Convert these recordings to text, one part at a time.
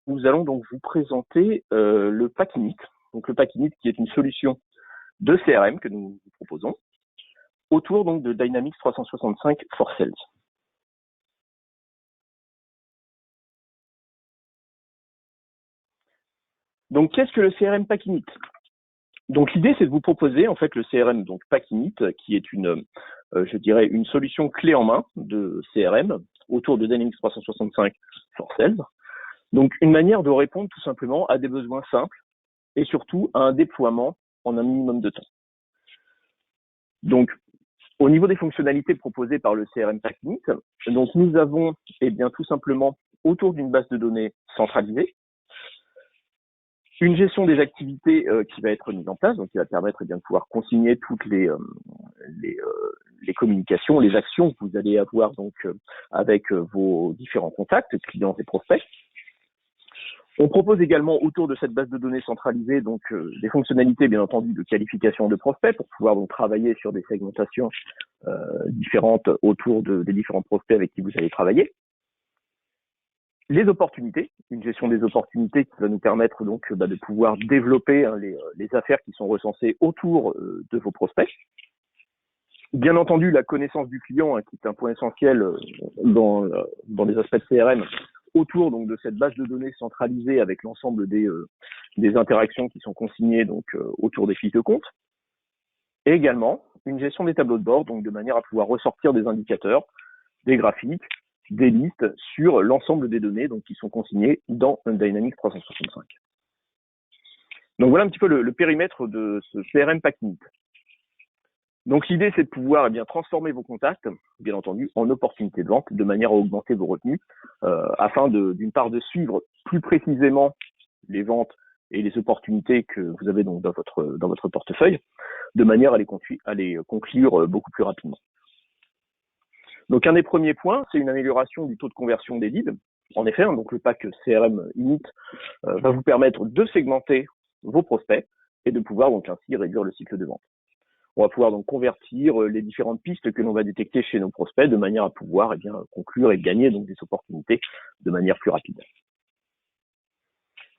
Nous allons donc vous présenter le Pack Init. Donc le Pack Init qui est une solution de CRM que nous vous proposons autour donc de Dynamics 365 for Sales. Donc qu'est-ce que le CRM Pack Init? Donc l'idée c'est de vous proposer en fait le CRM donc Pack Init qui est une je dirais une solution clé en main de CRM autour de Dynamics 365 for Sales. Donc une manière de répondre tout simplement à des besoins simples et surtout à un déploiement en un minimum de temps. Donc au niveau des fonctionnalités proposées par le CRM Pack Init, donc nous avons tout simplement autour d'une base de données centralisée une gestion des activités qui va être mise en place, donc qui va permettre de pouvoir consigner toutes les communications, les actions que vous allez avoir donc avec vos différents contacts, clients et prospects. On propose également autour de cette base de données centralisée donc des fonctionnalités bien entendu de qualification de prospects pour pouvoir donc travailler sur des segmentations différentes autour des différents prospects avec qui vous allez travailler. Les opportunités, une gestion des opportunités qui va nous permettre donc de pouvoir développer les affaires qui sont recensées autour de vos prospects. Bien entendu, la connaissance du client qui est un point essentiel dans les aspects de CRM autour donc de cette base de données centralisée avec l'ensemble des interactions qui sont consignées donc autour des fiches de compte. Et également une gestion des tableaux de bord, donc de manière à pouvoir ressortir des indicateurs, des graphiques, des listes sur l'ensemble des données donc qui sont consignées dans un Dynamics 365. Donc voilà un petit peu le périmètre de ce CRM Pack Init. Donc l'idée c'est de pouvoir transformer vos contacts, bien entendu, en opportunités de vente de manière à augmenter vos revenus, afin d'une part de suivre plus précisément les ventes et les opportunités que vous avez donc dans votre portefeuille, de manière à les conclure beaucoup plus rapidement. Donc un des premiers points, c'est une amélioration du taux de conversion des leads. En effet, donc le pack CRM Init va vous permettre de segmenter vos prospects et de pouvoir donc ainsi réduire le cycle de vente. On va pouvoir donc convertir les différentes pistes que l'on va détecter chez nos prospects de manière à pouvoir conclure et gagner donc des opportunités de manière plus rapide.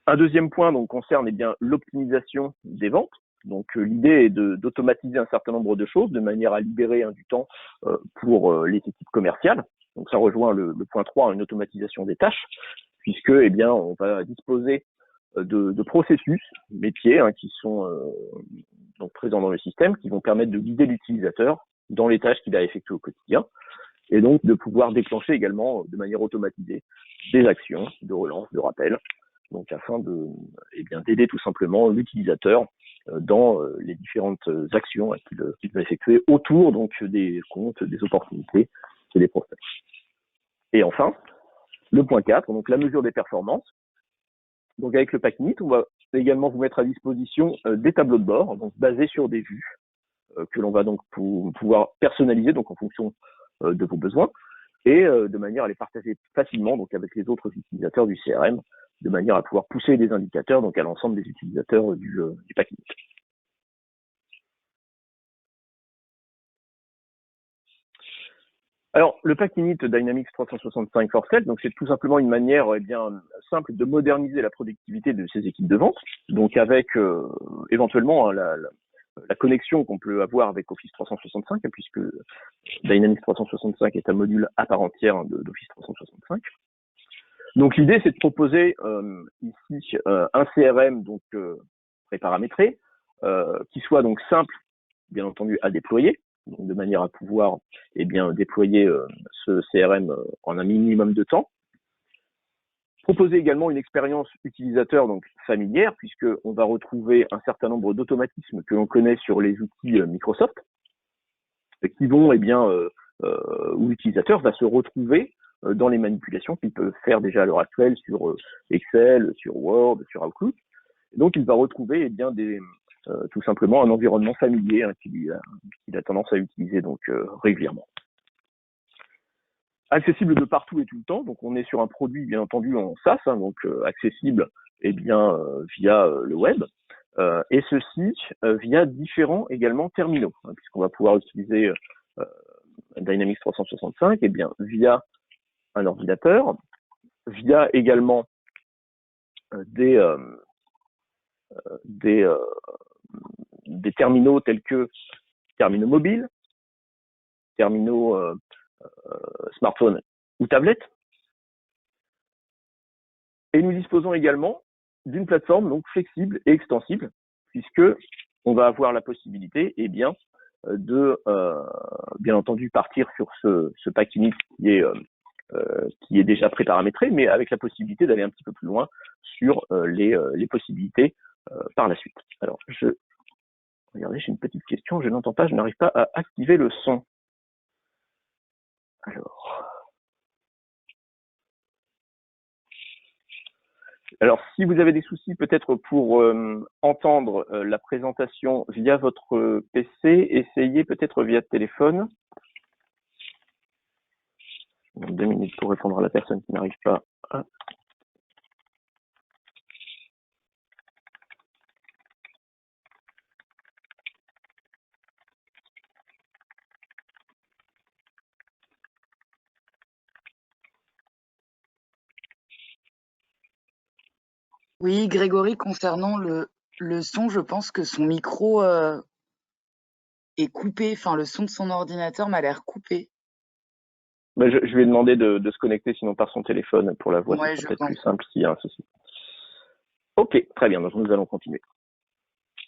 Un deuxième point donc concerne l'optimisation des ventes. Donc l'idée est d'automatiser un certain nombre de choses de manière à libérer du temps pour les équipes commerciales. Donc ça rejoint le point 3, une automatisation des tâches, puisque on va disposer de processus métiers qui sont donc présents dans le système, qui vont permettre de guider l'utilisateur dans les tâches qu'il a effectuées au quotidien, et donc de pouvoir déclencher également de manière automatisée des actions de relance, de rappel, donc afin d'aider tout simplement l'utilisateur dans les différentes actions qu'il va effectuer autour donc des comptes, des opportunités et des prospects. Et enfin, le point 4, donc la mesure des performances. Donc avec le Pack Init, on va également vous mettre à disposition des tableaux de bord, donc basés sur des vues que l'on va donc pouvoir personnaliser donc en fonction de vos besoins et de manière à les partager facilement donc avec les autres utilisateurs du CRM, de manière à pouvoir pousser des indicateurs donc à l'ensemble des utilisateurs du Pack Init. Alors, le Pack Init Dynamics 365 for Sales, donc c'est tout simplement une manière simple de moderniser la productivité de ces équipes de vente, donc avec éventuellement la connexion qu'on peut avoir avec Office 365, puisque Dynamics 365 est un module à part entière d'Office 365. Donc l'idée c'est de proposer ici un CRM donc préparamétré, qui soit donc simple, bien entendu, à déployer, donc de manière à pouvoir déployer ce CRM en un minimum de temps. Proposer également une expérience utilisateur donc familière, puisque on va retrouver un certain nombre d'automatismes que l'on connaît sur les outils Microsoft, qui vont où l'utilisateur va se retrouver dans les manipulations qu'il peut faire déjà à l'heure actuelle sur Excel, sur Word, sur Outlook. Et donc il va retrouver tout simplement un environnement familier qu'il a tendance à utiliser donc régulièrement. Accessible de partout et tout le temps, donc on est sur un produit bien entendu en SaaS, donc accessible via le web, et ceci via différents également terminaux, puisqu'on va pouvoir utiliser Dynamics 365 via un ordinateur, via également des, des, des terminaux tels que terminaux mobiles, terminaux smartphones ou tablettes. Et nous disposons également d'une plateforme donc flexible et extensible, puisque on va avoir la possibilité, bien entendu partir sur ce pack init qui est déjà préparamétré, mais avec la possibilité d'aller un petit peu plus loin sur les possibilités par la suite. Alors, regardez, j'ai une petite question, je n'entends pas, je n'arrive pas à activer le son. Alors, si vous avez des soucis peut-être pour entendre la présentation via votre PC, essayez peut-être via téléphone. 2 minutes pour répondre à la personne qui n'arrive pas à... Oui, Grégory, concernant le son, je pense que son micro est coupé, enfin le son de son ordinateur m'a l'air coupé. Ben, je lui ai demandé de se connecter sinon par son téléphone pour la voix, Ouais, ce sera peut-être plus simple s'il y a un souci. Ok, très bien, donc nous allons continuer.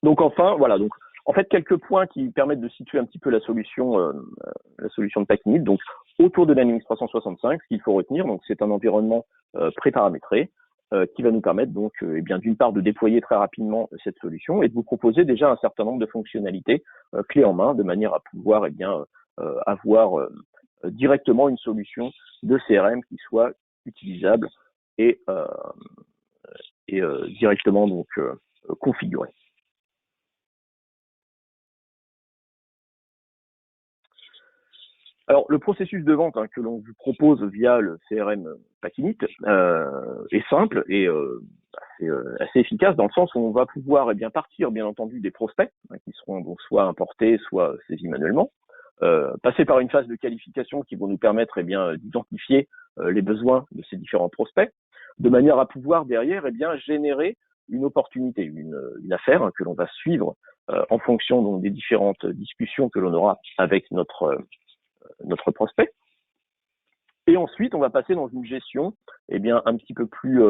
Donc enfin, voilà, donc en fait quelques points qui permettent de situer un petit peu la solution de pack init. Donc autour de Dynamics 365, ce qu'il faut retenir, donc c'est un environnement préparamétré qui va nous permettre donc d'une part de déployer très rapidement cette solution et de vous proposer déjà un certain nombre de fonctionnalités clés en main de manière à pouvoir avoir directement une solution de CRM qui soit utilisable et directement donc configurée. Alors, le processus de vente que l'on vous propose via le CRM pack init est simple et assez efficace dans le sens où on va pouvoir partir, bien entendu, des prospects qui seront donc soit importés, soit saisis manuellement, passer par une phase de qualification qui vont nous permettre d'identifier les besoins de ces différents prospects, de manière à pouvoir derrière générer une opportunité, une affaire que l'on va suivre en fonction donc des différentes discussions que l'on aura avec notre prospect. Et ensuite, on va passer dans une gestion un petit peu plus,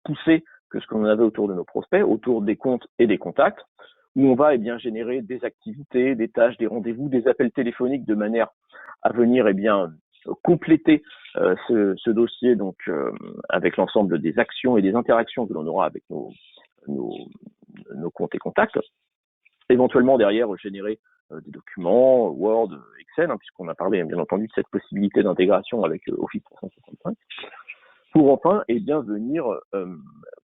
poussée que ce qu'on avait autour de nos prospects, autour des comptes et des contacts, où on va générer des activités, des tâches, des rendez-vous, des appels téléphoniques de manière à venir compléter ce dossier donc avec l'ensemble des actions et des interactions que l'on aura avec nos comptes et contacts. Éventuellement derrière générer des documents, Word, Excel, puisqu'on a parlé bien entendu de cette possibilité d'intégration avec Office 365, pour enfin venir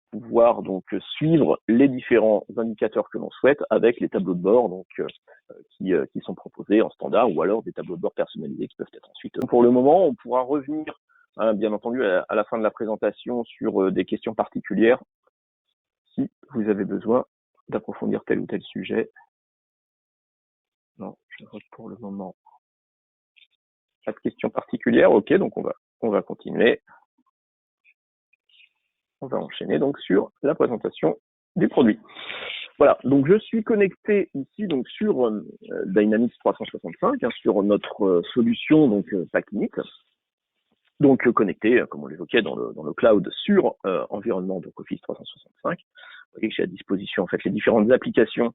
pouvoir donc suivre les différents indicateurs que l'on souhaite avec les tableaux de bord donc qui sont proposés en standard ou alors des tableaux de bord personnalisés qui peuvent être ensuite. Pour le moment, on pourra revenir bien entendu à la fin de la présentation sur des questions particulières si vous avez besoin d'approfondir tel ou tel sujet. Non, je note pour le moment pas de questions particulières. Ok, donc on va continuer. On va enchaîner donc sur la présentation des produits. Voilà, donc je suis connecté ici donc sur Dynamics 365, sur notre solution donc pack init. Donc connecté, comme on l'évoquait, dans le cloud sur environnement donc Office 365. Vous voyez que j'ai à disposition en fait les différentes applications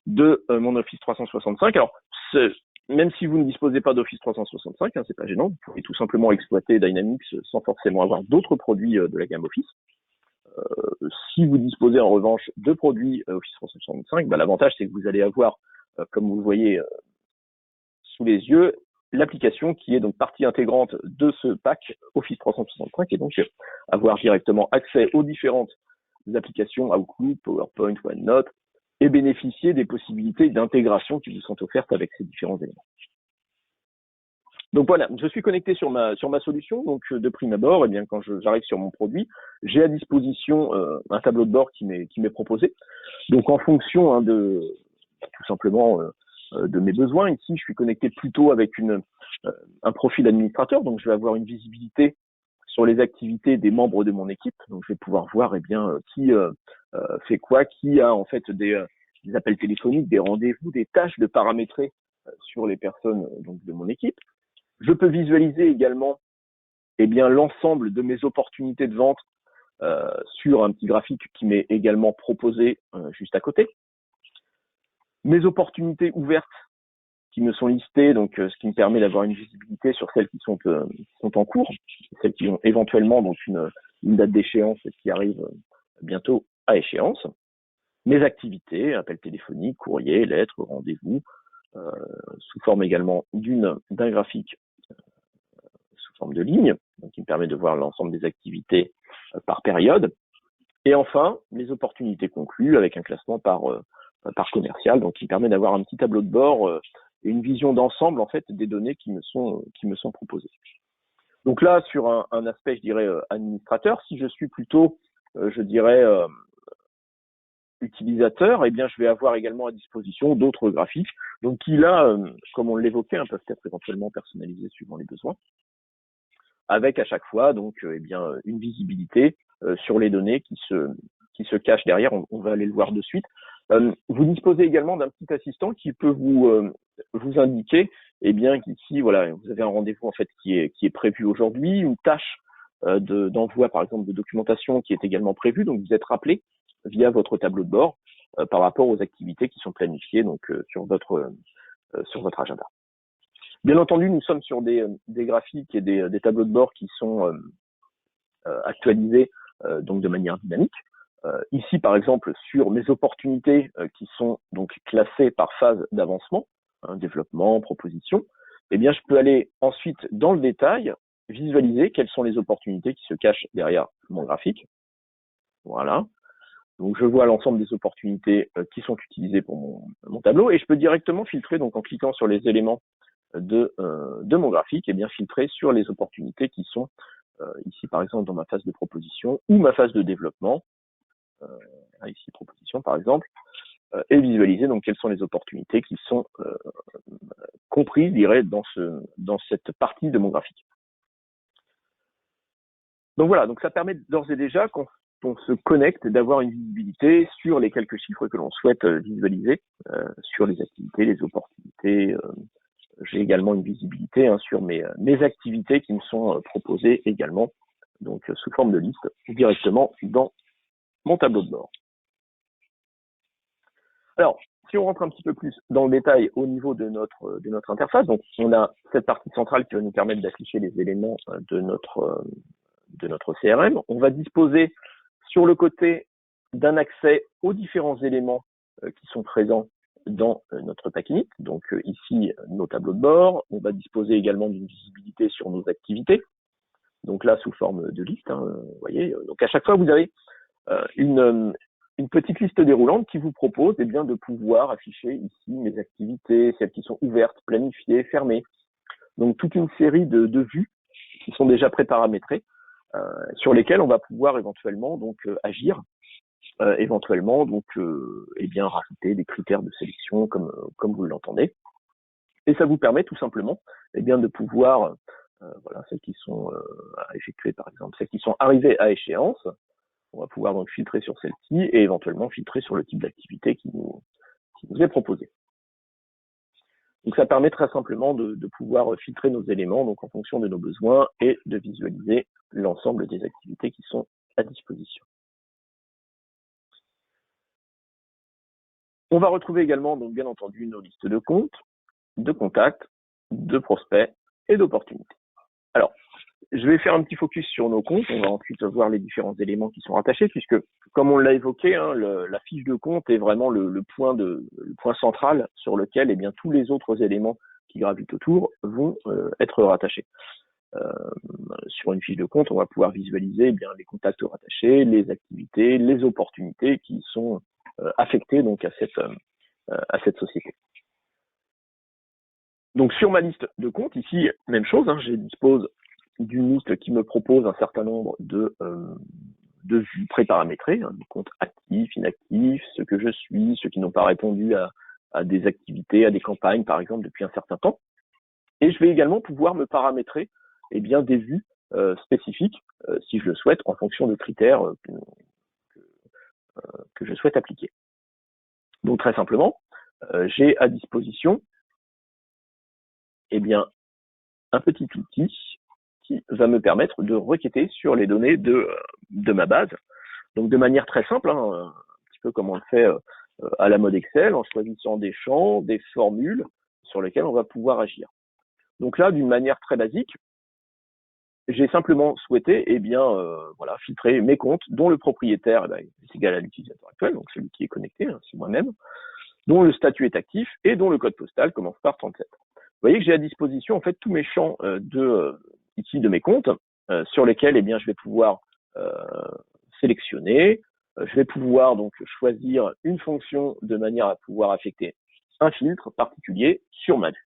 de mon Office 365. Alors, même si vous ne disposez pas d'Office 365, c'est pas gênant, vous pouvez tout simplement exploiter Dynamics sans forcément avoir d'autres produits de la gamme Office. Si vous disposez en revanche de produits Office 365, l'avantage c'est que vous allez avoir, comme vous le voyez sous les yeux, l'application qui est donc partie intégrante de ce pack Office 365 et donc avoir directement accès aux différentes applications Outlook, PowerPoint, OneNote, et bénéficier des possibilités d'intégration qui vous sont offertes avec ces différents éléments. Donc voilà, je suis connecté sur ma solution, donc de prime abord, quand j'arrive sur mon produit, j'ai à disposition un tableau de bord qui m'est proposé. Donc en fonction tout simplement de mes besoins, ici je suis connecté plutôt avec un profil administrateur, donc je vais avoir une visibilité sur les activités des membres de mon équipe. Donc, je vais pouvoir voir qui fait quoi, qui a en fait des appels téléphoniques, des rendez-vous, des tâches de paramétrer sur les personnes donc de mon équipe. Je peux visualiser également l'ensemble de mes opportunités de vente sur un petit graphique qui m'est également proposé juste à côté. Mes opportunités ouvertes qui me sont listées, donc ce qui me permet d'avoir une visibilité sur celles qui sont en cours, celles qui ont éventuellement donc une date d'échéance qui arrive bientôt à échéance. Mes activités, appels téléphoniques, courriers, lettres, rendez-vous, sous forme également d'un graphique sous forme de ligne, donc qui me permet de voir l'ensemble des activités par période. Et enfin, les opportunités conclues avec un classement par commercial, donc qui permet d'avoir un petit tableau de bord et une vision d'ensemble en fait des données qui me sont proposées. Donc là, sur un aspect, je dirais, administrateur, si je suis plutôt, utilisateur, je vais avoir également à disposition d'autres graphiques, donc qui là, comme on l'évoquait, peuvent être éventuellement personnalisés suivant les besoins, avec à chaque fois donc une visibilité sur les données qui se cachent derrière. On va aller le voir de suite. Vous disposez également d'un petit assistant qui peut vous indiquer qu'ici voilà, vous avez un rendez-vous en fait qui est prévu aujourd'hui, une tâche d'envoi par exemple de documentation qui est également prévue, donc vous êtes rappelé via votre tableau de bord par rapport aux activités qui sont planifiées donc sur votre agenda. Bien entendu, nous sommes sur des graphiques et des tableaux de bord qui sont actualisés donc de manière dynamique. Ici, par exemple, sur mes opportunités qui sont donc classées par phase d'avancement, développement, proposition, je peux aller ensuite dans le détail, visualiser quelles sont les opportunités qui se cachent derrière mon graphique. Voilà. Donc, je vois l'ensemble des opportunités qui sont utilisées pour mon tableau et je peux directement filtrer, donc en cliquant sur les éléments de mon graphique, filtrer sur les opportunités qui sont ici, par exemple, dans ma phase de proposition ou ma phase de développement. Ici proposition par exemple, et visualiser donc quelles sont les opportunités qui sont comprises, je dirais, dans cette partie de mon graphique. Donc voilà, donc ça permet d'ores et déjà quand on se connecte d'avoir une visibilité sur les quelques chiffres que l'on souhaite visualiser, sur les activités, les opportunités. J'ai également une visibilité sur mes activités qui me sont proposées également, donc sous forme de liste directement dans mon tableau de bord. Alors, si on rentre un petit peu plus dans le détail au niveau de notre interface, donc on a cette partie centrale qui va nous permettre d'afficher les éléments de notre CRM. On va disposer sur le côté d'un accès aux différents éléments qui sont présents dans notre pack-init. Donc ici, nos tableaux de bord. On va disposer également d'une visibilité sur nos activités. Donc là, sous forme de liste, vous voyez. Donc à chaque fois, vous avez une petite liste déroulante qui vous propose de pouvoir afficher ici mes activités, celles qui sont ouvertes, planifiées, fermées. Donc toute une série de vues qui sont déjà préparamétrées, sur lesquelles on va pouvoir éventuellement donc agir, éventuellement donc rajouter des critères de sélection comme vous l'entendez. Et ça vous permet tout simplement de pouvoir voilà, celles qui sont effectuées par exemple, celles qui sont arrivées à échéance. On va pouvoir donc filtrer sur celle-ci et éventuellement filtrer sur le type d'activité qui nous est proposé. Donc ça permet très simplement de pouvoir filtrer nos éléments donc en fonction de nos besoins et de visualiser l'ensemble des activités qui sont à disposition. On va retrouver également donc bien entendu nos listes de comptes, de contacts, de prospects et d'opportunités. Alors, je vais faire un petit focus sur nos comptes. On va ensuite voir les différents éléments qui sont rattachés, puisque, comme on l'a évoqué, la fiche de compte est vraiment le point central sur lequel tous les autres éléments qui gravitent autour vont être rattachés. Sur une fiche de compte, on va pouvoir visualiser les contacts rattachés, les activités, les opportunités qui sont affectées donc à cette société. Donc sur ma liste de comptes, ici, même chose, je dispose d'une liste qui me propose un certain nombre de vues préparamétrées, des comptes actifs, inactifs, ceux que je suis, ceux qui n'ont pas répondu à des activités, à des campagnes, par exemple, depuis un certain temps. Et je vais également pouvoir me paramétrer des vues spécifique, si je le souhaite, en fonction de critères que je souhaite appliquer. Donc très simplement, j'ai à disposition un petit outil qui va me permettre de requêter sur les données de ma base. Donc de manière très simple, un petit peu comme on le fait à la mode Excel, en choisissant des champs, des formules sur lesquelles on va pouvoir agir. Donc là, d'une manière très basique, j'ai simplement souhaité filtrer mes comptes dont le propriétaire est égal à l'utilisateur actuel, donc celui qui est connecté, c'est moi-même, dont le statut est actif et dont le code postal commence par 37. Vous voyez que j'ai à disposition en fait tous mes champs ici de mes comptes sur lesquels je vais pouvoir sélectionner, je vais pouvoir donc choisir une fonction de manière à pouvoir affecter un filtre particulier sur ma vue.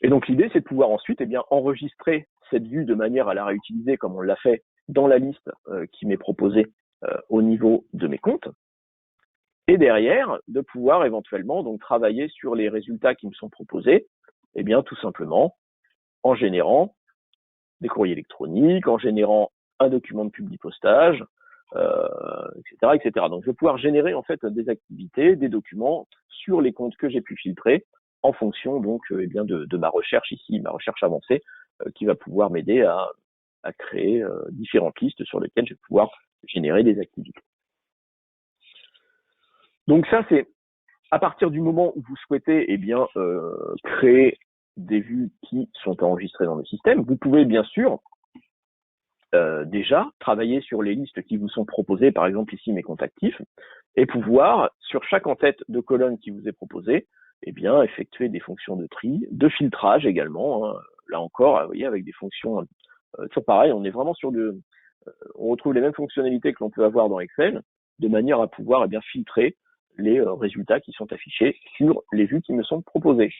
Et donc l'idée c'est de pouvoir ensuite enregistrer cette vue de manière à la réutiliser comme on l'a fait dans la liste qui m'est proposée au niveau de mes comptes. Et derrière, de pouvoir éventuellement donc travailler sur les résultats qui me sont proposés, tout simplement en générant des courriers électroniques, en générant un document de publipostage, etc., etc. Donc je vais pouvoir générer en fait des activités, des documents sur les comptes que j'ai pu filtrer en fonction donc de ma recherche ici, ma recherche avancée, qui va pouvoir m'aider à créer différentes listes sur lesquelles je vais pouvoir générer des activités. Donc ça, c'est à partir du moment où vous souhaitez créer des vues qui sont enregistrées dans le système. Vous pouvez bien sûr déjà travailler sur les listes qui vous sont proposées, par exemple ici mes comptes actifs, et pouvoir, sur chaque en-tête de colonne qui vous est proposée, effectuer des fonctions de tri, de filtrage également, là encore, vous voyez, avec des fonctions toujours pareil, on est vraiment sur on retrouve les mêmes fonctionnalités que l'on peut avoir dans Excel, de manière à pouvoir filtrer les résultats qui sont affichés sur les vues qui me sont proposées.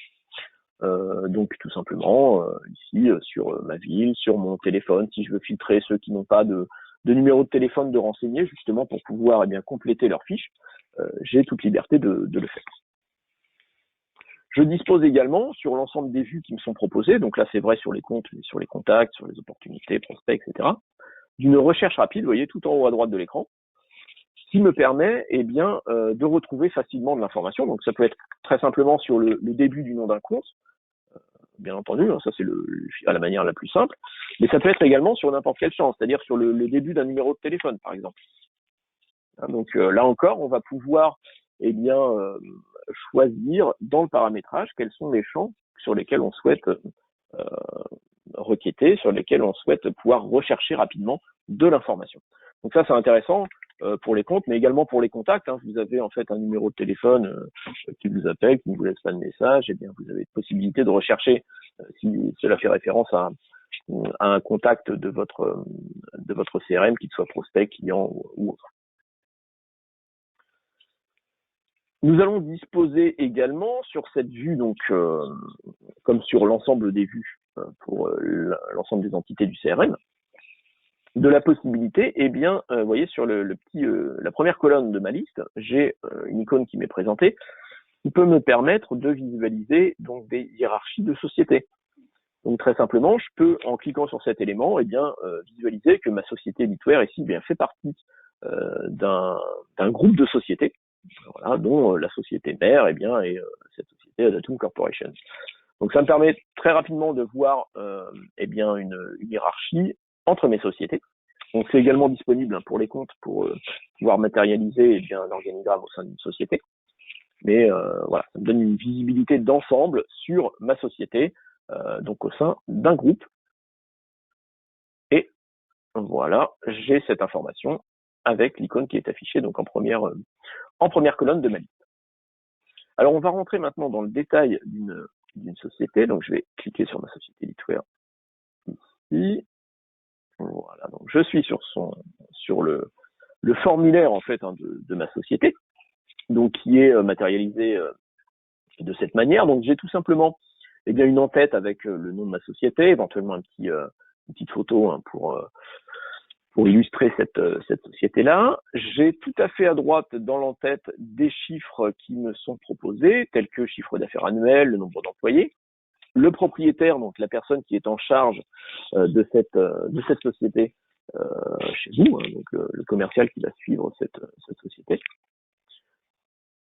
Donc tout simplement, ici sur ma ville, sur mon téléphone, si je veux filtrer ceux qui n'ont pas de numéro de téléphone de renseigner, justement pour pouvoir compléter leur fiche, j'ai toute liberté de le faire. Je dispose également sur l'ensemble des vues qui me sont proposées, donc là c'est vrai sur les comptes, sur les contacts, sur les opportunités, prospects, etc., d'une recherche rapide, vous voyez, tout en haut à droite de l'écran, qui me permet de retrouver facilement de l'information. Donc ça peut être très simplement sur le début du nom d'un compte, bien entendu, ça c'est à la manière la plus simple, mais ça peut être également sur n'importe quel champ, c'est-à-dire sur le début d'un numéro de téléphone, par exemple. Donc là encore, on va pouvoir choisir dans le paramétrage quels sont les champs sur lesquels on souhaite requêter, sur lesquels on souhaite pouvoir rechercher rapidement de l'information. Donc ça c'est intéressant pour les comptes, mais également pour les contacts. Vous avez en fait un numéro de téléphone qui vous appelle, qui ne vous laisse pas de message, vous avez possibilité de rechercher si cela fait référence à un contact de votre CRM, qu'il soit prospect, client ou autre. Nous allons disposer également sur cette vue, donc comme sur l'ensemble des vues pour l'ensemble des entités du CRM, de la possibilité, vous voyez sur la première colonne de ma liste, j'ai une icône qui m'est présentée, qui peut me permettre de visualiser donc des hiérarchies de sociétés. Donc très simplement, je peux, en cliquant sur cet élément, visualiser que ma société Litware ici fait partie d'un groupe de sociétés, voilà, dont la société mère est cette société Adatum Corporation. Donc ça me permet très rapidement de voir une hiérarchie entre mes sociétés. Donc c'est également disponible pour les comptes pour pouvoir matérialiser un organigramme au sein d'une société. Mais voilà, ça me donne une visibilité d'ensemble sur ma société, donc au sein d'un groupe. Et voilà, j'ai cette information avec l'icône qui est affichée donc en première colonne de ma liste. Alors on va rentrer maintenant dans le détail d'une société. Donc je vais cliquer sur ma société Litware ici. Voilà, donc je suis sur le formulaire en fait de ma société, donc qui est matérialisé de cette manière. Donc j'ai tout simplement une en-tête avec le nom de ma société, éventuellement une petite photo pour illustrer cette société-là. J'ai tout à fait à droite dans l'en-tête des chiffres qui me sont proposés, tels que chiffre d'affaires annuel, le nombre d'employés. le propriétaire, donc la personne qui est en charge de cette société chez vous, hein, donc le commercial qui va suivre cette société.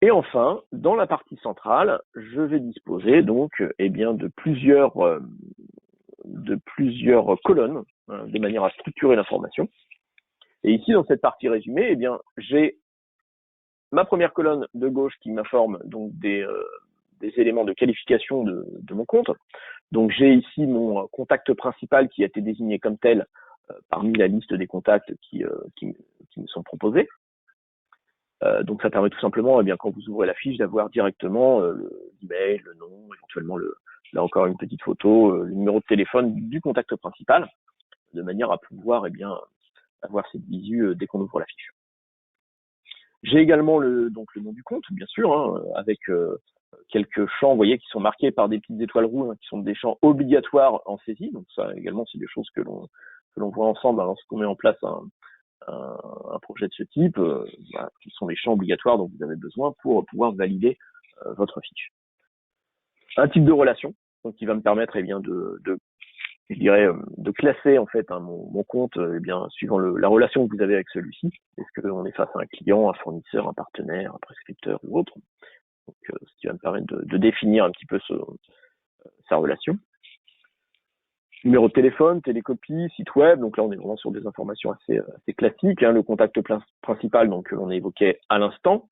Et enfin, dans la partie centrale, je vais disposer donc de plusieurs colonnes de manière à structurer l'information. Et ici, dans cette partie résumée, j'ai ma première colonne de gauche qui m'informe donc des éléments de qualification de mon compte. Donc j'ai ici mon contact principal qui a été désigné comme tel parmi la liste des contacts qui me sont proposés. Donc ça permet tout simplement, quand vous ouvrez la fiche, d'avoir directement l'email, le nom, éventuellement là encore une petite photo, le numéro de téléphone du contact principal, de manière à pouvoir avoir cette visu dès qu'on ouvre la fiche. J'ai également le nom du compte, bien sûr, hein, avec quelques champs, vous voyez, qui sont marqués par des petites étoiles rouges, hein, qui sont des champs obligatoires en saisie. Donc ça également, c'est des choses que l'on voit ensemble lorsqu'on met en place un projet de ce type, qui sont les champs obligatoires dont vous avez besoin pour pouvoir valider votre fiche. Un type de relation, donc qui va me permettre de classer en fait mon compte suivant la relation que vous avez avec celui-ci. Est-ce qu'on est face à un client, un fournisseur, un partenaire, un prescripteur ou autre. Donc, ce qui va me permettre de définir un petit peu sa relation. Numéro de téléphone, télécopie, site web. Donc là, on est vraiment sur des informations assez classiques. Hein. Le contact principal, donc que l'on évoquait à l'instant.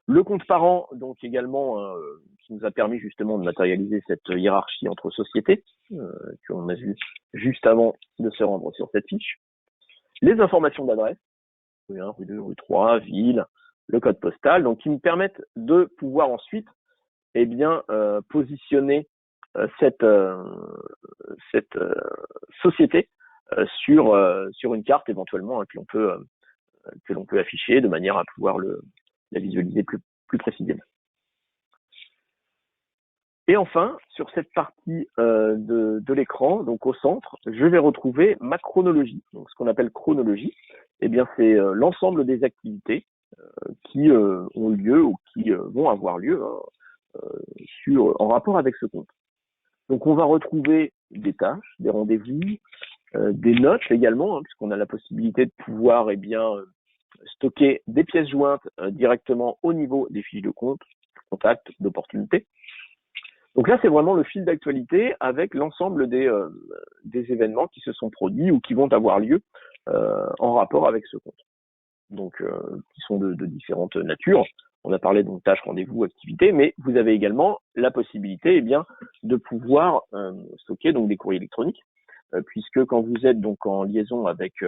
Le compte parent, donc également, qui nous a permis justement de matérialiser cette hiérarchie entre sociétés, qu'on a vu juste avant de se rendre sur cette fiche. Les informations d'adresse, rue 1, rue 2, rue 3, ville, le code postal, donc qui me permettent de pouvoir ensuite positionner cette société sur une carte éventuellement hein, que l'on peut afficher de manière à pouvoir la visualiser plus précisément. Et enfin, sur cette partie de l'écran, donc au centre, je vais retrouver ma chronologie. Donc ce qu'on appelle chronologie, c'est l'ensemble des activités qui ont lieu ou qui vont avoir lieu en rapport avec ce compte. Donc on va retrouver des tâches, des rendez-vous, des notes également, hein, puisqu'on a la possibilité de pouvoir stocker des pièces jointes directement au niveau des fiches de compte, contacts, d'opportunités. Donc là, c'est vraiment le fil d'actualité avec l'ensemble des événements qui se sont produits ou qui vont avoir lieu en rapport avec ce compte. Donc, qui sont de différentes natures. On a parlé donc tâches, rendez-vous, activités, mais vous avez également la possibilité de pouvoir stocker donc des courriers électroniques, puisque quand vous êtes donc en liaison avec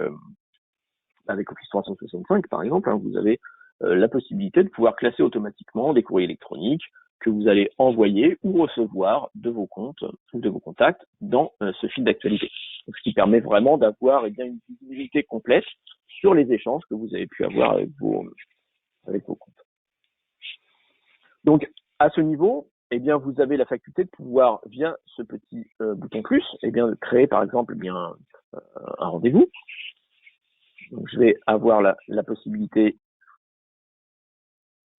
Office 365 par exemple, hein, vous avez la possibilité de pouvoir classer automatiquement des courriers électroniques que vous allez envoyer ou recevoir de vos comptes ou de vos contacts dans ce fil d'actualité. Ce qui permet vraiment d'avoir une visibilité complète sur les échanges que vous avez pu avoir avec vos comptes. Donc, à ce niveau, vous avez la faculté de pouvoir, via ce petit bouton plus, de créer par exemple un rendez-vous. Donc, je vais avoir la possibilité,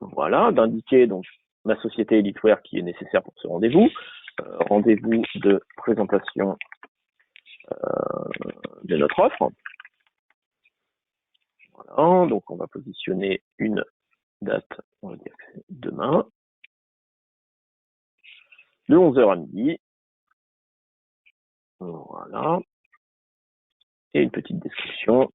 d'indiquer donc ma société Eliteware qui est nécessaire pour ce rendez-vous. Rendez-vous de présentation de notre offre. Voilà, donc on va positionner une date, on va dire que c'est demain, de 11h à midi. Voilà. Et une petite description.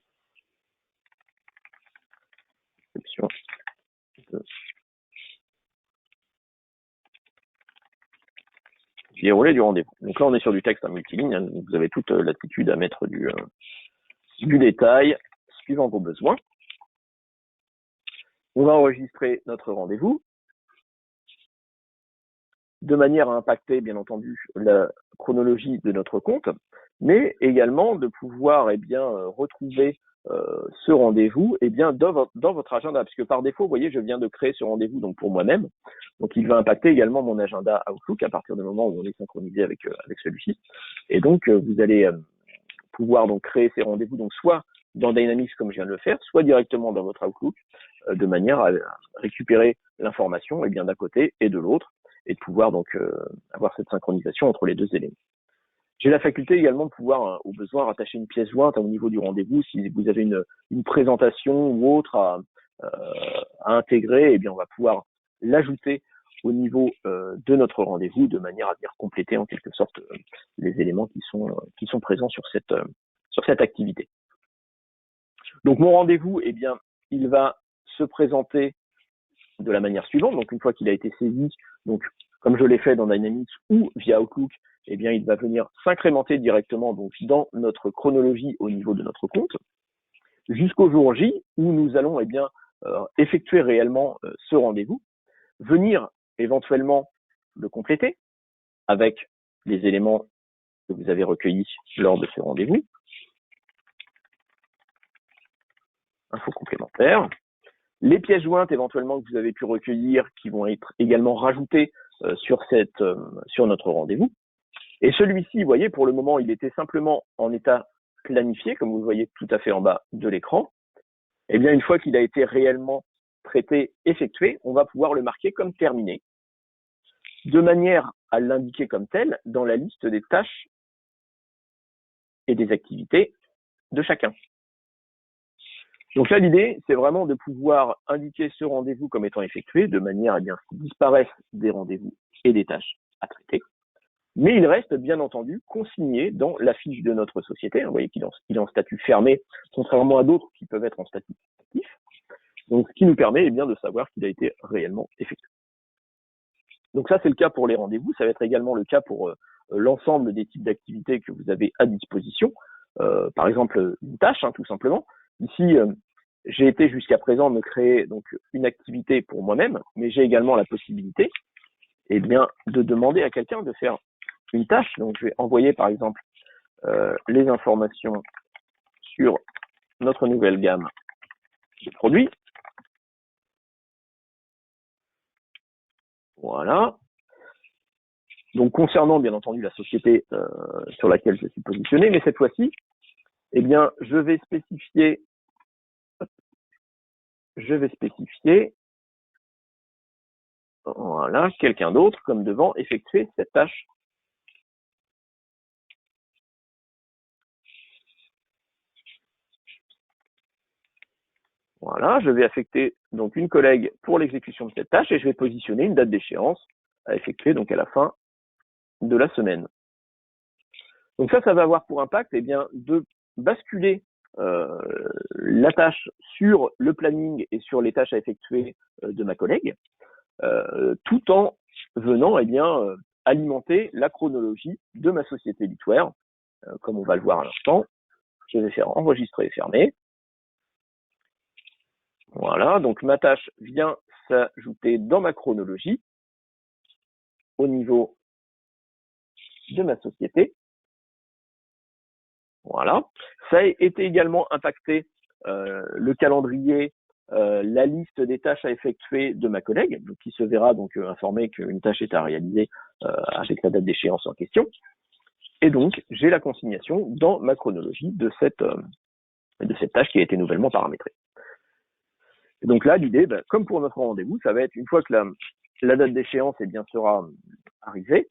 Déroulé du rendez-vous. Donc là, on est sur du texte en multiligne. Hein, vous avez toute l'attitude à mettre du détail suivant vos besoins. On va enregistrer notre rendez-vous de manière à impacter, bien entendu, la chronologie de notre compte, mais également de pouvoir retrouver ce rendez-vous dans votre agenda, puisque par défaut, vous voyez, je viens de créer ce rendez-vous donc pour moi-même, donc il va impacter également mon agenda Outlook à partir du moment où on est synchronisé avec celui-ci, et donc vous allez pouvoir donc créer ces rendez-vous donc soit dans Dynamics comme je viens de le faire, soit directement dans votre Outlook, de manière à récupérer l'information d'un côté et de l'autre, et de pouvoir donc avoir cette synchronisation entre les deux éléments. J'ai la faculté également de pouvoir, au besoin, rattacher une pièce jointe au niveau du rendez-vous. Si vous avez une présentation ou autre à intégrer, eh bien, on va pouvoir l'ajouter au niveau de notre rendez-vous de manière à venir compléter en quelque sorte les éléments qui sont présents sur cette activité. Donc mon rendez-vous, eh bien, il va se présenter de la manière suivante. Donc une fois qu'il a été saisi, donc comme je l'ai fait dans Dynamics ou via Outlook, eh bien il va venir s'incrémenter directement donc dans notre chronologie au niveau de notre compte, jusqu'au jour J où nous allons eh bien effectuer réellement ce rendez-vous, venir éventuellement le compléter avec les éléments que vous avez recueillis lors de ce rendez-vous. Infos complémentaires. Les pièces jointes éventuellement que vous avez pu recueillir qui vont être également rajoutées sur notre rendez-vous. Et celui-ci, vous voyez, pour le moment, il était simplement en état planifié, comme vous le voyez tout à fait en bas de l'écran. Eh bien, une fois qu'il a été réellement traité, effectué, on va pouvoir le marquer comme terminé, de manière à l'indiquer comme tel dans la liste des tâches et des activités de chacun. Donc là, l'idée, c'est vraiment de pouvoir indiquer ce rendez-vous comme étant effectué, de manière à bien qu'il disparaisse des rendez-vous et des tâches à traiter. Mais il reste, bien entendu, consigné dans la fiche de notre société. Vous voyez qu'il est en statut fermé, contrairement à d'autres qui peuvent être en statut actif. Donc, ce qui nous permet eh bien, de savoir qu'il a été réellement effectué. Donc ça, c'est le cas pour les rendez-vous. Ça va être également le cas pour l'ensemble des types d'activités que vous avez à disposition. Par exemple, une tâche, tout simplement. Ici, j'ai été jusqu'à présent me créer donc une activité pour moi-même, mais j'ai également la possibilité eh bien, de demander à quelqu'un de faire une tâche. Donc, je vais envoyer, par exemple, les informations sur notre nouvelle gamme de produits. Voilà. Donc, concernant, bien entendu, la société sur laquelle je suis positionné, mais cette fois-ci, eh bien, je vais spécifier voilà, quelqu'un d'autre comme devant effectuer cette tâche. Voilà, je vais affecter donc une collègue pour l'exécution de cette tâche et je vais positionner une date d'échéance à effectuer donc à la fin de la semaine. Donc ça va avoir pour impact eh bien, de basculer la tâche sur le planning et sur les tâches à effectuer de ma collègue, tout en venant eh bien, alimenter la chronologie de ma société Litware. Comme on va le voir à l'instant, je vais faire enregistrer et fermer. Voilà, donc ma tâche vient s'ajouter dans ma chronologie au niveau de ma société. Voilà. Ça a été également impacté le calendrier, la liste des tâches à effectuer de ma collègue, donc qui se verra donc informé qu'une tâche est à réaliser avec la date d'échéance en question. Et donc, j'ai la consignation dans ma chronologie de cette tâche qui a été nouvellement paramétrée. Et donc là, l'idée, comme pour notre rendez-vous, ça va être une fois que la date d'échéance eh bien, sera arrivée,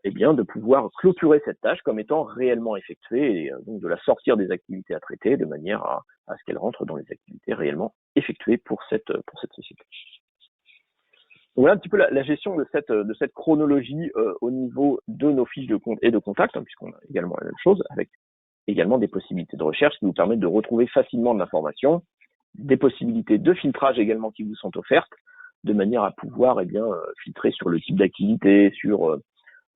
eh bien, de pouvoir clôturer cette tâche comme étant réellement effectuée et donc de la sortir des activités à traiter de manière à ce qu'elle rentre dans les activités réellement effectuées pour cette société. Donc voilà un petit peu la gestion de cette chronologie au niveau de nos fiches de compte et de contact, puisqu'on a également la même chose, avec également des possibilités de recherche qui nous permettent de retrouver facilement de l'information, des possibilités de filtrage également qui vous sont offertes, de manière à pouvoir eh bien, filtrer sur le type d'activité, sur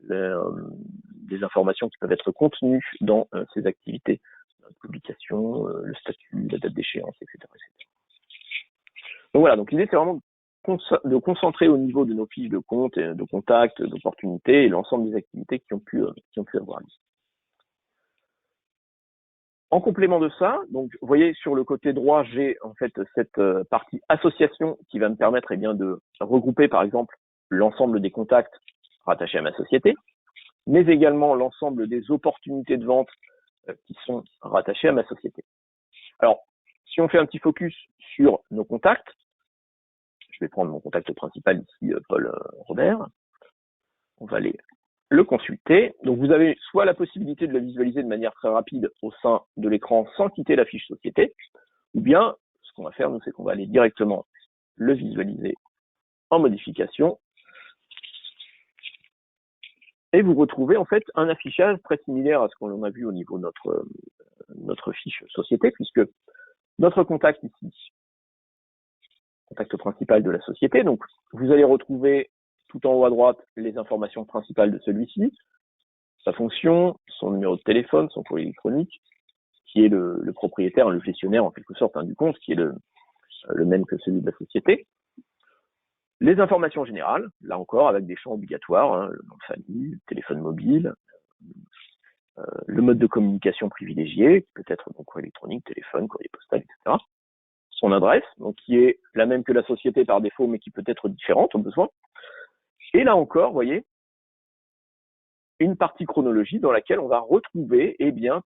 des informations qui peuvent être contenues dans ces activités, la publication, le statut, la date d'échéance, etc., etc. Donc voilà, donc l'idée c'est vraiment de concentrer au niveau de nos fiches de compte, de contact, d'opportunités et l'ensemble des activités qui ont pu avoir lieu. En complément de ça, donc vous voyez sur le côté droit, j'ai en fait cette partie association qui va me permettre eh bien, de regrouper par exemple l'ensemble des contacts rattachés à ma société, mais également l'ensemble des opportunités de vente qui sont rattachées à ma société. Alors, si on fait un petit focus sur nos contacts, je vais prendre mon contact principal ici, Paul Robert. On va aller le consulter. Donc vous avez soit la possibilité de le visualiser de manière très rapide au sein de l'écran sans quitter la fiche société, ou bien ce qu'on va faire, nous, c'est qu'on va aller directement le visualiser en modification. Et vous retrouvez en fait un affichage très similaire à ce qu'on a vu au niveau de notre fiche société, puisque notre contact ici, contact principal de la société, donc vous allez retrouver tout en haut à droite les informations principales de celui-ci, sa fonction, son numéro de téléphone, son courrier électronique, qui est le propriétaire, le gestionnaire en quelque sorte du compte, qui est le même que celui de la société. Les informations générales, là encore avec des champs obligatoires, le nom de famille, le téléphone mobile, le mode de communication privilégié, qui peut être donc courrier électronique, téléphone, courrier postal, etc. Son adresse, donc qui est la même que la société par défaut, mais qui peut être différente au besoin. Et là encore, vous voyez, une partie chronologie dans laquelle on va retrouver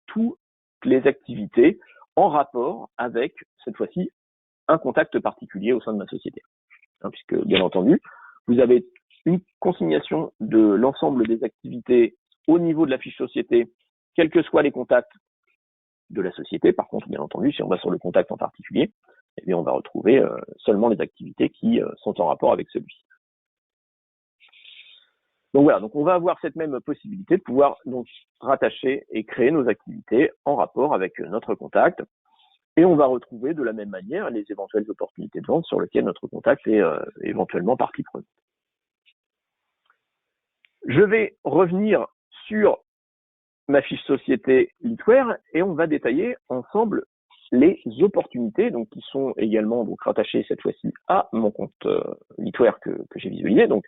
toutes les activités en rapport avec, cette fois-ci, un contact particulier au sein de ma société. Puisque, bien entendu, vous avez une consignation de l'ensemble des activités au niveau de la fiche société, quels que soient les contacts de la société. Par contre, bien entendu, si on va sur le contact en particulier, on va retrouver seulement les activités qui sont en rapport avec celui-ci. Donc voilà, donc on va avoir cette même possibilité de pouvoir donc rattacher et créer nos activités en rapport avec notre contact. Et on va retrouver de la même manière les éventuelles opportunités de vente sur lesquelles notre contact est éventuellement partie prenante. Je vais revenir sur ma fiche société Litware et on va détailler ensemble les opportunités donc qui sont également donc rattachées cette fois-ci à mon compte Litware que j'ai visualisé. Donc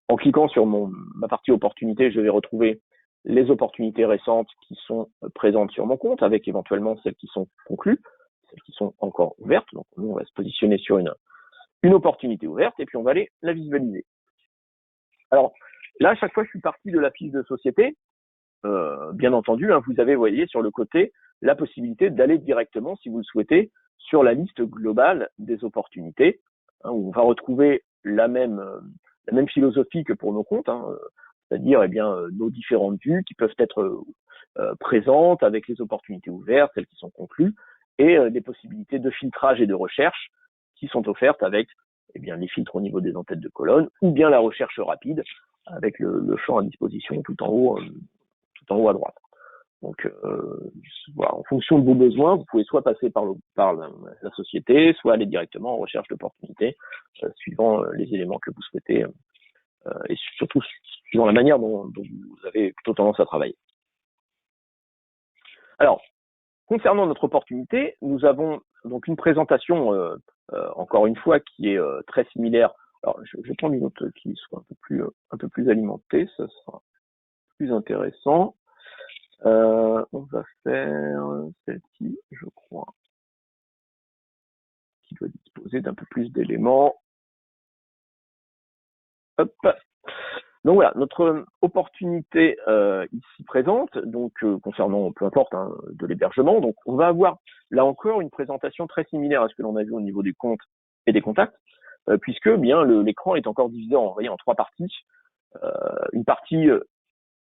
en cliquant sur ma partie opportunités, je vais retrouver les opportunités récentes qui sont présentes sur mon compte avec éventuellement celles qui sont conclues, celles qui sont encore ouvertes. Donc nous on va se positionner sur une opportunité ouverte et puis on va aller la visualiser. Alors là, à chaque fois je suis parti de la fiche de société. Bien entendu, vous avez, voyez, sur le côté, la possibilité d'aller directement, si vous le souhaitez, sur la liste globale des opportunités, où on va retrouver la même philosophie que pour nos comptes, c'est-à-dire nos différentes vues qui peuvent être présentes avec les opportunités ouvertes, celles qui sont conclues, et des possibilités de filtrage et de recherche qui sont offertes avec les filtres au niveau des en-têtes de colonne, ou bien la recherche rapide avec le champ à disposition tout en haut à droite. Donc, voilà, en fonction de vos besoins, vous pouvez soit passer par la société, soit aller directement en recherche d'opportunités, suivant les éléments que vous souhaitez, et surtout suivant la manière dont vous avez plutôt tendance à travailler. Alors, concernant notre opportunité, nous avons donc une présentation, encore une fois, qui est très similaire. Alors, je vais prendre une autre qui soit un peu plus alimentée, ça sera plus intéressant. On va faire celle-ci, je crois, qui doit disposer d'un peu plus d'éléments. Hop. Donc voilà, notre opportunité ici présente, donc concernant peu importe de l'hébergement, donc on va avoir là encore une présentation très similaire à ce que l'on a vu au niveau des comptes et des contacts, puisque l'écran est encore divisé en trois parties. Une partie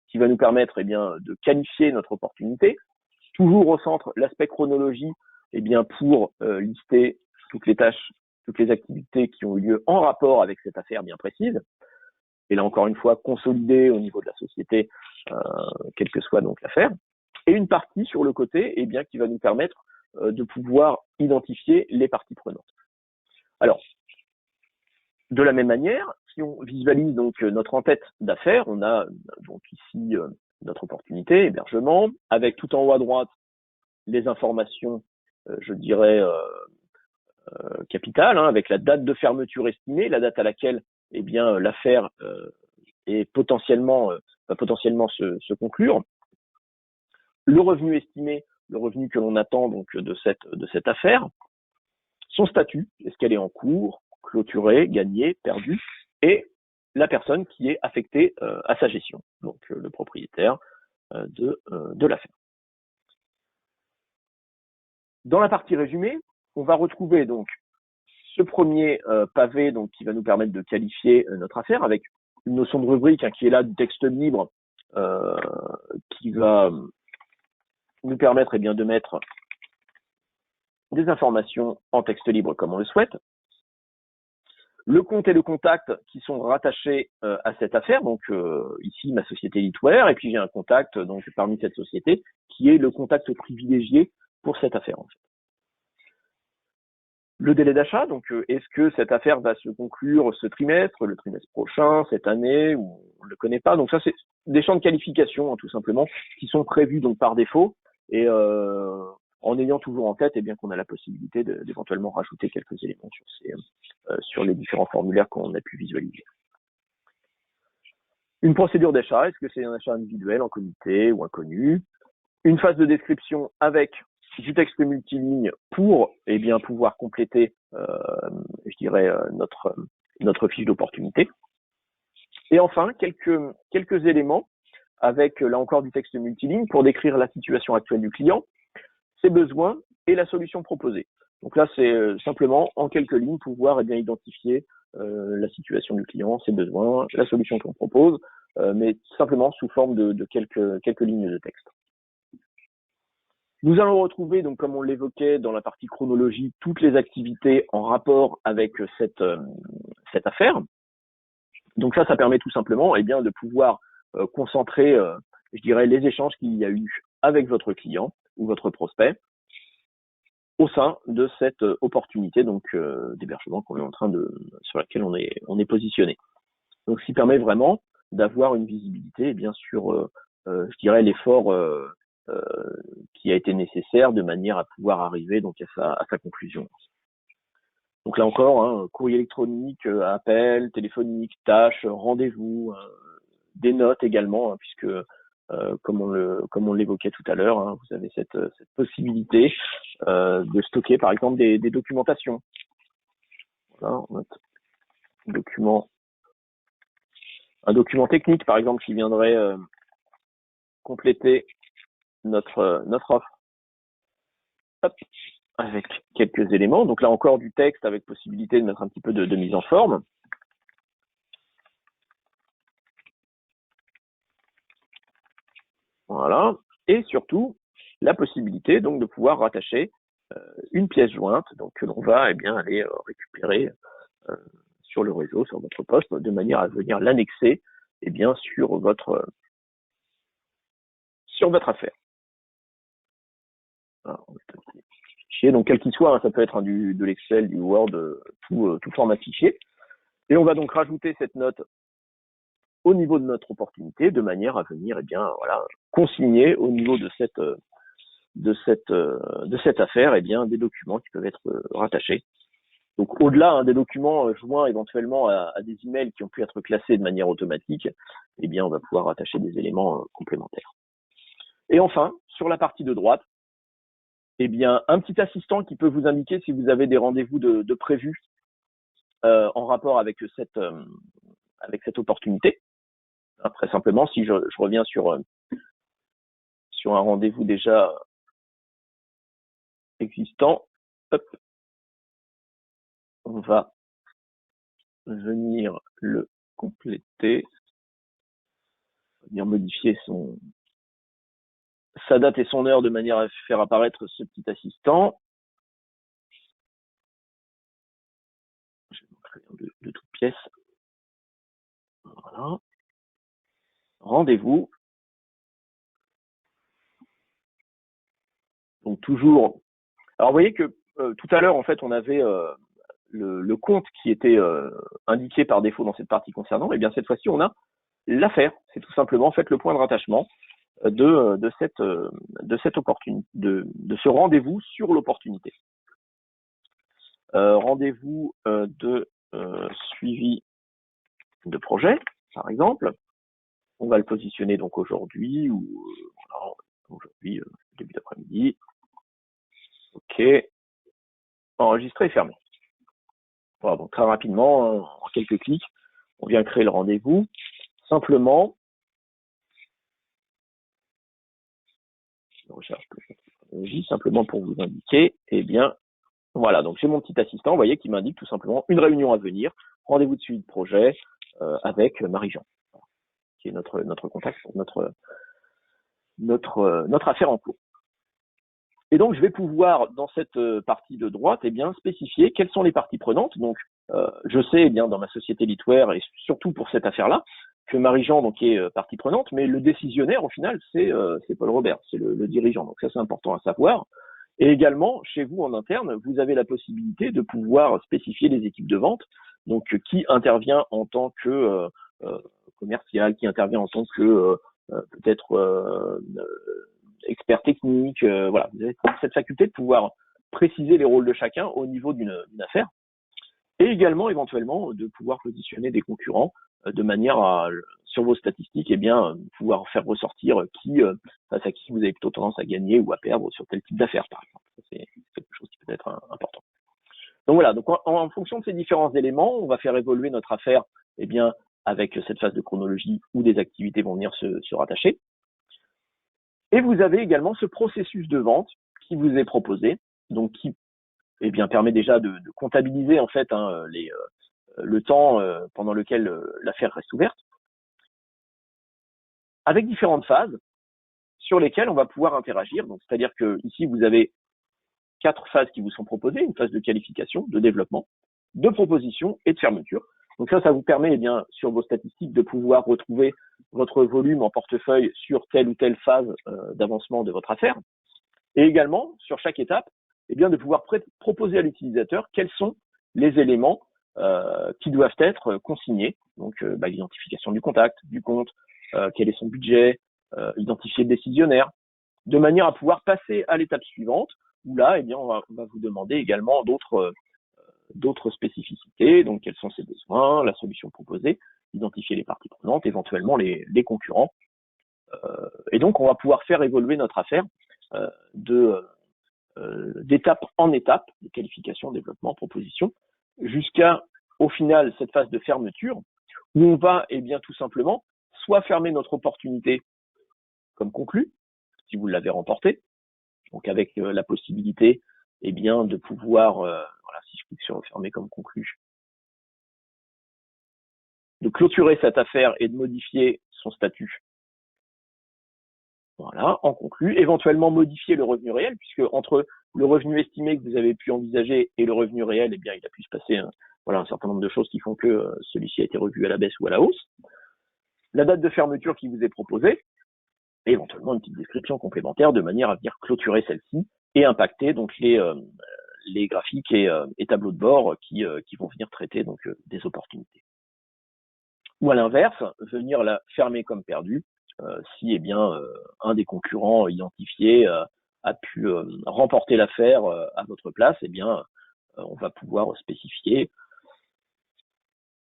qui va nous permettre de qualifier notre opportunité, toujours au centre l'aspect chronologie, pour lister toutes les tâches, toutes les activités qui ont eu lieu en rapport avec cette affaire bien précise. Et là encore une fois consolidé au niveau de la société, quelle que soit donc l'affaire. Et une partie sur le côté, qui va nous permettre de pouvoir identifier les parties prenantes. Alors, de la même manière, si on visualise donc notre en-tête d'affaires, on a donc ici notre opportunité, hébergement, avec tout en haut à droite les informations, je dirais, capitales, avec la date de fermeture estimée, la date à laquelle l'affaire est va potentiellement se conclure, le revenu estimé, le revenu que l'on attend donc de cette affaire, son statut, est-ce qu'elle est en cours, clôturée, gagnée, perdue, et la personne qui est affectée à sa gestion, donc le propriétaire de l'affaire. Dans la partie résumée, on va retrouver donc ce premier pavé donc qui va nous permettre de qualifier notre affaire avec une notion de rubrique qui est là du texte libre qui va nous permettre de mettre des informations en texte libre comme on le souhaite. Le compte et le contact qui sont rattachés à cette affaire, donc ici ma société Litware, et puis j'ai un contact donc parmi cette société qui est le contact privilégié pour cette affaire en fait. Le délai d'achat, donc est-ce que cette affaire va se conclure ce trimestre, le trimestre prochain, cette année, ou on ne le connaît pas. Donc ça c'est des champs de qualification tout simplement qui sont prévus donc par défaut et en ayant toujours en tête qu'on a la possibilité d'éventuellement rajouter quelques éléments sur les différents formulaires qu'on a pu visualiser. Une procédure d'achat, est-ce que c'est un achat individuel, en comité ou inconnu? Une phase de description avec du texte multiligne pour pouvoir compléter notre fiche d'opportunité. Et enfin, quelques éléments avec là encore du texte multiligne pour décrire la situation actuelle du client, ses besoins et la solution proposée. Donc là, c'est simplement en quelques lignes pouvoir identifier la situation du client, ses besoins, la solution qu'on propose, mais simplement sous forme de quelques lignes de texte. Nous allons retrouver, donc comme on l'évoquait dans la partie chronologie, toutes les activités en rapport avec cette affaire. Donc ça permet tout simplement de pouvoir concentrer, les échanges qu'il y a eu avec votre client ou votre prospect au sein de cette opportunité donc d'hébergement qu'on est en train sur laquelle on est positionné. Donc ce qui permet vraiment d'avoir une visibilité sur l'effort qui a été nécessaire de manière à pouvoir arriver donc à sa conclusion. Donc là encore, courrier électronique, appel, téléphonique, tâches, rendez-vous, des notes également, puisque comme on l'évoquait tout à l'heure, vous avez cette possibilité de stocker par exemple des documentations. Voilà, un document technique par exemple qui viendrait compléter notre offre. Hop, avec quelques éléments. Donc là encore du texte avec possibilité de mettre un petit peu de mise en forme. Voilà. Et surtout, la possibilité donc de pouvoir rattacher une pièce jointe donc que l'on va aller récupérer sur le réseau, sur votre poste, de manière à venir l'annexer sur votre affaire. Voilà. Donc quel qu'il soit, ça peut être de l'Excel, du Word, tout format fichier. Et on va donc rajouter cette note au niveau de notre opportunité, de manière à venir consigner au niveau de cette affaire des documents qui peuvent être rattachés. Donc au-delà des documents joints éventuellement à des emails qui ont pu être classés de manière automatique, on va pouvoir rattacher des éléments complémentaires. Et enfin, sur la partie de droite, un petit assistant qui peut vous indiquer si vous avez des rendez-vous de prévus en rapport avec cette opportunité. Très simplement, si je reviens sur un rendez-vous déjà existant, hop, on va venir le compléter, venir modifier sa date et son heure de manière à faire apparaître ce petit assistant. Je vais montrer de toutes pièces. Voilà. Rendez-vous. Donc toujours. Alors vous voyez que tout à l'heure en fait on avait le compte qui était indiqué par défaut dans cette partie concernant. Cette fois-ci on a l'affaire. C'est tout simplement en fait le point de rattachement de cette opportunité, de ce rendez-vous sur l'opportunité. Rendez-vous de suivi de projet, par exemple. On va le positionner donc aujourd'hui ou aujourd'hui début d'après-midi. Ok. Enregistrer et fermer. Voilà, donc très rapidement, en quelques clics, on vient créer le rendez-vous. Simplement, je recherche simplement pour vous indiquer, voilà, donc j'ai mon petit assistant, vous voyez, qui m'indique tout simplement une réunion à venir, rendez-vous de suivi de projet, avec Marie-Jean, qui est notre contact pour notre affaire en cours. Et donc, je vais pouvoir, dans cette partie de droite, spécifier quelles sont les parties prenantes. Donc, je sais, dans ma société Litware, et surtout pour cette affaire-là, que Marie-Jean donc est partie prenante, mais le décisionnaire, au final, c'est Paul Robert, c'est le dirigeant. Donc ça, c'est important à savoir. Et également, chez vous en interne, vous avez la possibilité de pouvoir spécifier les équipes de vente, donc qui intervient en tant que commercial, qui intervient en tant que peut-être expert technique. Voilà, vous avez cette faculté de pouvoir préciser les rôles de chacun au niveau d'une affaire, et également éventuellement de pouvoir positionner des concurrents de manière à, sur vos statistiques, pouvoir faire ressortir face à qui vous avez plutôt tendance à gagner ou à perdre sur tel type d'affaires, par exemple. C'est quelque chose qui peut être important. Donc voilà, donc en fonction de ces différents éléments, on va faire évoluer notre affaire avec cette phase de chronologie où des activités vont venir se rattacher. Et vous avez également ce processus de vente qui vous est proposé, donc qui permet déjà de comptabiliser en fait le temps pendant lequel l'affaire reste ouverte, avec différentes phases sur lesquelles on va pouvoir interagir. Donc, c'est-à-dire que ici vous avez 4 phases qui vous sont proposées, une phase de qualification, de développement, de proposition et de fermeture. Donc ça vous permet sur vos statistiques de pouvoir retrouver votre volume en portefeuille sur telle ou telle phase d'avancement de votre affaire, et également sur chaque étape de pouvoir proposer à l'utilisateur quels sont les éléments qui doivent être consignés. Donc l'identification du contact, du compte, quel est son budget, identifier le décisionnaire, de manière à pouvoir passer à l'étape suivante, où là, on va vous demander également d'autres spécificités, donc quels sont ses besoins, la solution proposée, identifier les parties prenantes, éventuellement les concurrents. Et donc, on va pouvoir faire évoluer notre affaire d'étape en étape, de qualification, développement, proposition, jusqu'à, au final, cette phase de fermeture, où on va, tout simplement, soit fermer notre opportunité comme conclue, si vous l'avez remportée, donc avec la possibilité, de pouvoir, voilà, si je clique sur fermer comme conclu, de clôturer cette affaire et de modifier son statut. Voilà, en conclu, éventuellement modifier le revenu réel, puisque entre le revenu estimé que vous avez pu envisager et le revenu réel, il a pu se passer un certain nombre de choses qui font que celui-ci a été revu à la baisse ou à la hausse. La date de fermeture qui vous est proposée, et éventuellement une petite description complémentaire de manière à venir clôturer celle-ci et impacter donc les graphiques et tableaux de bord qui vont venir traiter donc des opportunités. Ou à l'inverse, venir la fermer comme perdue, si un des concurrents identifiés a pu remporter l'affaire à votre place, on va pouvoir spécifier,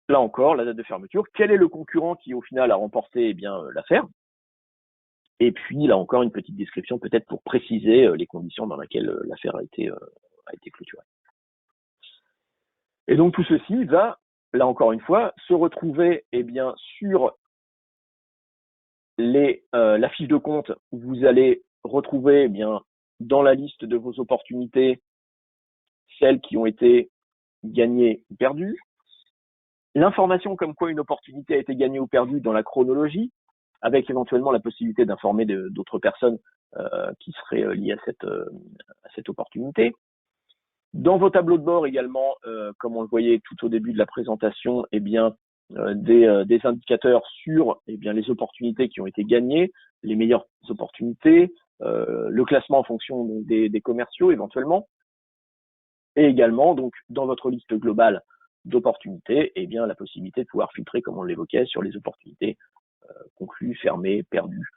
là encore, la date de fermeture, quel est le concurrent qui au final a remporté l'affaire, et puis là encore une petite description peut-être pour préciser les conditions dans lesquelles l'affaire a été clôturée. Et donc tout ceci va, là encore une fois, se retrouver sur la fiche de compte où vous allez retrouver dans la liste de vos opportunités celles qui ont été gagnées ou perdues, l'information comme quoi une opportunité a été gagnée ou perdue dans la chronologie, avec éventuellement la possibilité d'informer d'autres personnes qui seraient liées à cette opportunité. Dans vos tableaux de bord également, comme on le voyait tout au début de la présentation, des indicateurs sur les opportunités qui ont été gagnées, les meilleures opportunités, le classement en fonction des commerciaux éventuellement, et également donc dans votre liste globale d'opportunités, la possibilité de pouvoir filtrer, comme on l'évoquait, sur les opportunités conclues, fermées, perdues,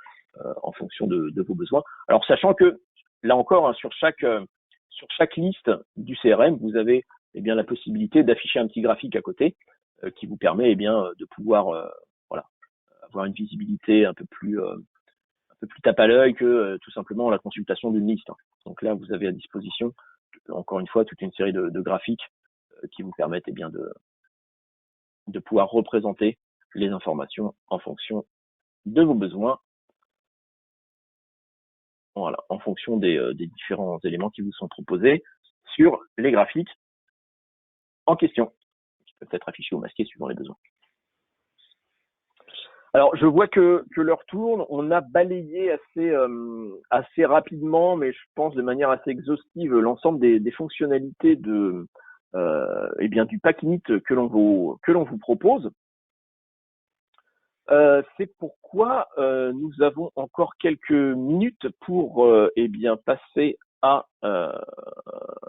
en fonction de vos besoins. Alors sachant que là encore, sur chaque liste du CRM, vous avez la possibilité d'afficher un petit graphique à côté qui vous permet de pouvoir avoir une visibilité un peu plus tape à l'œil que tout simplement la consultation d'une liste. Donc là, vous avez à disposition encore une fois toute une série de graphiques qui vous permettent de pouvoir représenter les informations en fonction de vos besoins. Voilà, en fonction des différents éléments qui vous sont proposés sur les graphiques en question, qui peuvent être affichés ou masqués suivant les besoins. Alors, je vois que l'heure tourne. On a balayé assez rapidement, mais je pense de manière assez exhaustive, l'ensemble des fonctionnalités du pack init que l'on vous propose. C'est pourquoi nous avons encore quelques minutes pour passer à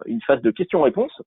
une phase de questions-réponses.